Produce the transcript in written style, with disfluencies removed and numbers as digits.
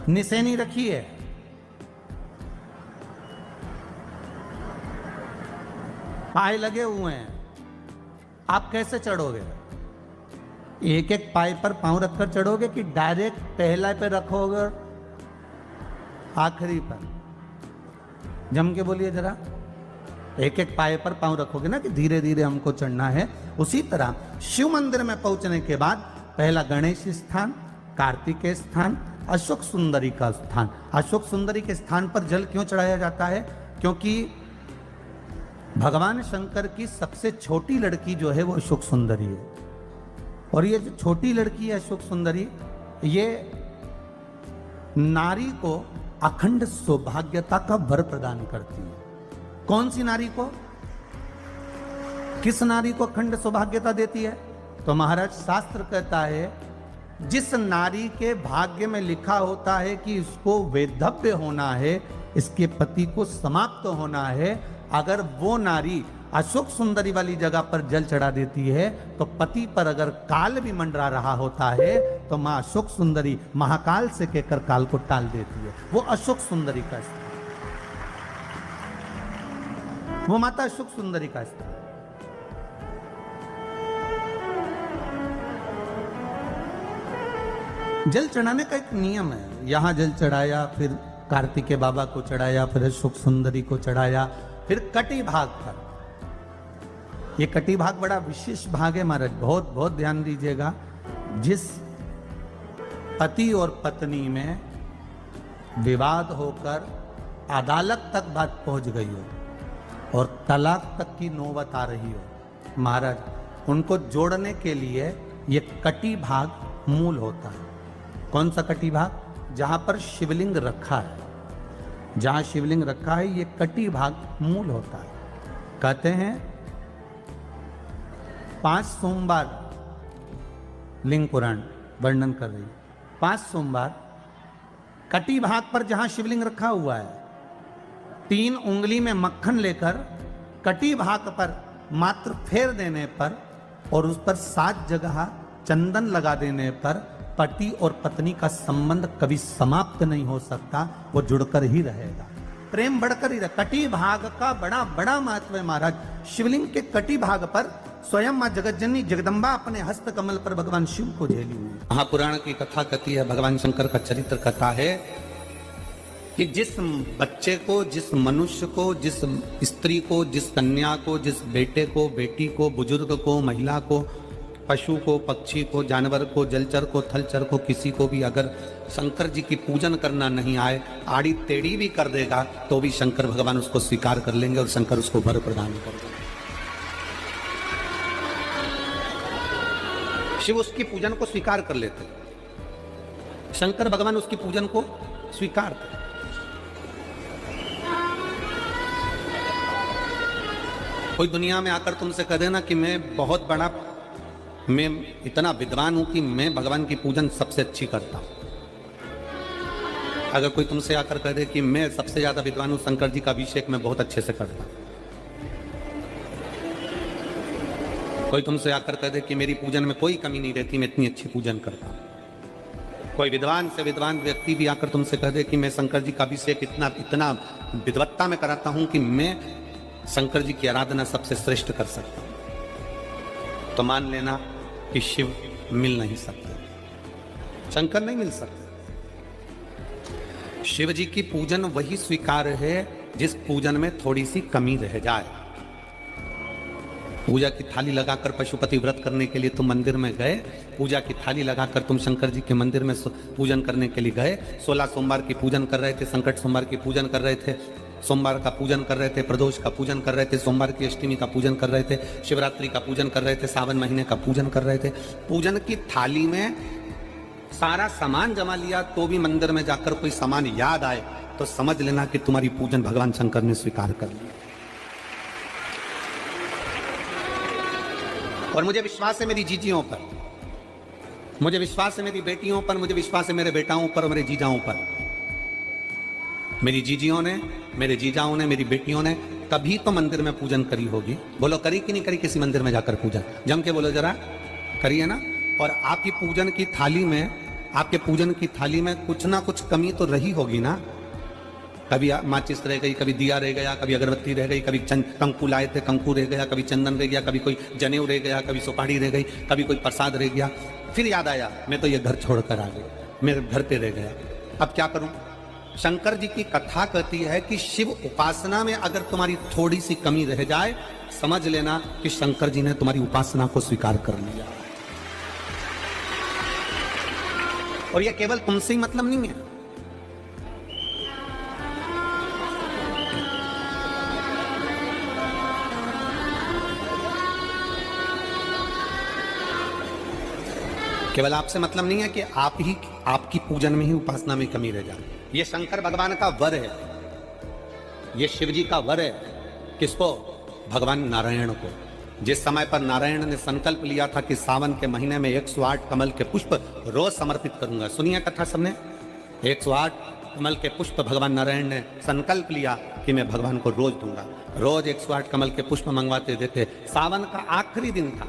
निशानी रखी है। पाए लगे हुए हैं, आप कैसे चढ़ोगे? एक एक पाए पर पांव रखकर चढ़ोगे कि डायरेक्ट पहला पे रखोगे आखिरी पर? जम के बोलिए जरा। एक एक पाए पर पांव रखोगे ना कि धीरे धीरे हमको चढ़ना है। उसी तरह शिव मंदिर में पहुंचने के बाद पहला गणेश स्थान, कार्तिकेय स्थान, अशोक सुंदरी का स्थान। अशोक सुंदरी के स्थान पर जल क्यों चढ़ाया जाता है? क्योंकि भगवान शंकर की सबसे छोटी लड़की जो है वो अशोक सुंदरी है। और ये जो छोटी लड़की है अशोक सुंदरी, ये नारी को अखंड सौभाग्यता का वर प्रदान करती है। कौन सी नारी को? किस नारी को अखंड सौभाग्यता देती है? तो महाराज शास्त्र कहता है जिस नारी के भाग्य में लिखा होता है कि इसको वैधव्य होना है, इसके पति को समाप्त होना है, अगर वो नारी अशोक सुंदरी वाली जगह पर जल चढ़ा देती है तो पति पर अगर काल भी मंडरा रहा होता है तो मां अशोक सुंदरी महाकाल से कहकर काल को टाल देती है। वो अशोक सुंदरी का स्थान, वो माता अशोक सुंदरी का स्थान। जल चढ़ाने का एक नियम है। यहां जल चढ़ाया, फिर कार्तिकेय बाबा को चढ़ाया, फिर अशोक सुंदरी को चढ़ाया, फिर कटी भाग पर। ये कटी भाग बड़ा विशेष भाग है महाराज, बहुत बहुत ध्यान दीजिएगा। जिस पति और पत्नी में विवाद होकर अदालत तक बात पहुंच गई हो और तलाक तक की नौबत आ रही हो, महाराज उनको जोड़ने के लिए ये कटी भाग मूल होता है। कौन सा कटी भाग? जहां पर शिवलिंग रखा है, जहां शिवलिंग रखा है ये कटी भाग मूल होता है। कहते हैं 5 सोमवार, लिंग पुराण वर्णन कर रही है, 5 सोमवार कटी भाग पर जहां शिवलिंग रखा हुआ है, 3 उंगली में मक्खन लेकर कटी भाग पर मात्र फेर देने पर और उस पर 7 जगह चंदन लगा देने पर पति और पत्नी का संबंध कभी समाप्त नहीं हो सकता, वो जुड़कर ही रहेगा, प्रेम बढ़कर ही रहेगा। कटी भाग का बड़ा बड़ा महत्व है महाराज। शिवलिंग के कटी भाग पर स्वयं मां जगतजननी जगदम्बा अपने हस्त कमल पर भगवान शिव को झेली हुई है। महापुराण की कथा कहती है, भगवान शंकर का चरित्र कथा है कि जिस बच्चे को, जिस मनुष्य को, जिस स्त्री को, जिस कन्या को, जिस बेटे को, बेटी को, बुजुर्ग को, महिला को, पशु को, पक्षी को, जानवर को, जलचर को, थलचर को, किसी को भी अगर शंकर जी की पूजन करना नहीं आए, आड़ी टेढ़ी भी कर देगा तो भी शंकर भगवान उसको स्वीकार कर लेंगे और शंकर उसको वर प्रदान कर देंगे। शिव उसकी पूजन को स्वीकार कर लेते, शंकर भगवान उसकी पूजन को स्वीकार कर। कोई दुनिया में आकर तुमसे कह देना कि मैं इतना विद्वान हूं कि मैं भगवान की पूजन सबसे अच्छी करता हूं। अगर कोई तुमसे आकर कह दे कि मैं सबसे ज्यादा विद्वान हूं, शंकर जी का अभिषेक मैं बहुत अच्छे से करता हूं। कोई तुमसे आकर कह दे कि मेरी पूजन में कोई कमी नहीं रहती, मैं इतनी अच्छी पूजन करता हूं। कोई विद्वान से विद्वान व्यक्ति भी आकर तुमसे कह दे कि मैं शंकर जी का अभिषेक इतना विद्वत्ता में कराता हूं कि मैं शंकर जी की आराधना सबसे श्रेष्ठ कर सकता हूं, तो मान लेना कि शिव मिल नहीं सकते, शंकर नहीं मिल सकते। शिव जी की पूजन वही स्वीकार है जिस पूजन में थोड़ी सी कमी रह जाए। पूजा की थाली लगाकर पशुपति व्रत करने के लिए तुम मंदिर में गए, पूजा की थाली लगाकर तुम शंकर जी के मंदिर में पूजन करने के लिए गए, 16 सोमवार की पूजन कर रहे थे, संकट सोमवार की पूजन कर रहे थे, सोमवार का पूजन कर रहे थे, प्रदोष का पूजन कर रहे थे, सोमवार की अष्टमी का पूजन कर रहे थे, शिवरात्रि का पूजन कर रहे थे, सावन महीने का पूजन कर रहे थे। पूजन की थाली में सारा सामान जमा लिया तो भी मंदिर में जाकर कोई सामान याद आए तो समझ लेना कि तुम्हारी पूजन भगवान शंकर ने स्वीकार कर ली। और मुझे विश्वास है मेरी जीजियों पर, मुझे विश्वास है मेरी बेटियों पर, मुझे विश्वास है मेरे बेटाओं पर और मेरे जीजाओं पर। मेरी जीजियों ने, मेरे जीजाओं ने, मेरी बेटियों ने तभी तो मंदिर में पूजन करी होगी। बोलो करी कि नहीं करी किसी मंदिर में जाकर पूजन? जम के बोलो जरा, करी है ना। और आपकी पूजन की थाली में आपके पूजन की थाली में कुछ ना कुछ कमी तो रही होगी ना। कभी माचिस रह गई, कभी दिया रह गया, कभी अगरबत्ती रह गई, कभी कंकु लाए थे कंकु रह गया, कभी चंदन रह गया, कभी कोई जनेऊ रह गया, कभी सुपारी रह गई, कभी कोई प्रसाद रह गया। फिर याद आया मैं तो ये घर छोड़कर आ गया, मेरे घर पे रह गया, अब क्या करूं। शंकर जी की कथा कहती है कि शिव उपासना में अगर तुम्हारी थोड़ी सी कमी रह जाए, समझ लेना कि शंकर जी ने तुम्हारी उपासना को स्वीकार कर लिया। और यह केवल तुमसे ही मतलब नहीं है, केवल आपसे मतलब नहीं है कि आपकी पूजन में ही उपासना में कमी रह जाए। ये शंकर भगवान का वर है, ये शिव जी का वर है। किसको? भगवान नारायण को। जिस समय पर नारायण ने संकल्प लिया था कि सावन के महीने में 108 कमल के पुष्प रोज समर्पित करूंगा। सुनिए कथा सबने, 108 कमल के पुष्प भगवान नारायण ने संकल्प लिया कि मैं भगवान को रोज दूंगा। रोज 108 कमल के पुष्प मंगवाते देते। सावन का आखिरी दिन था,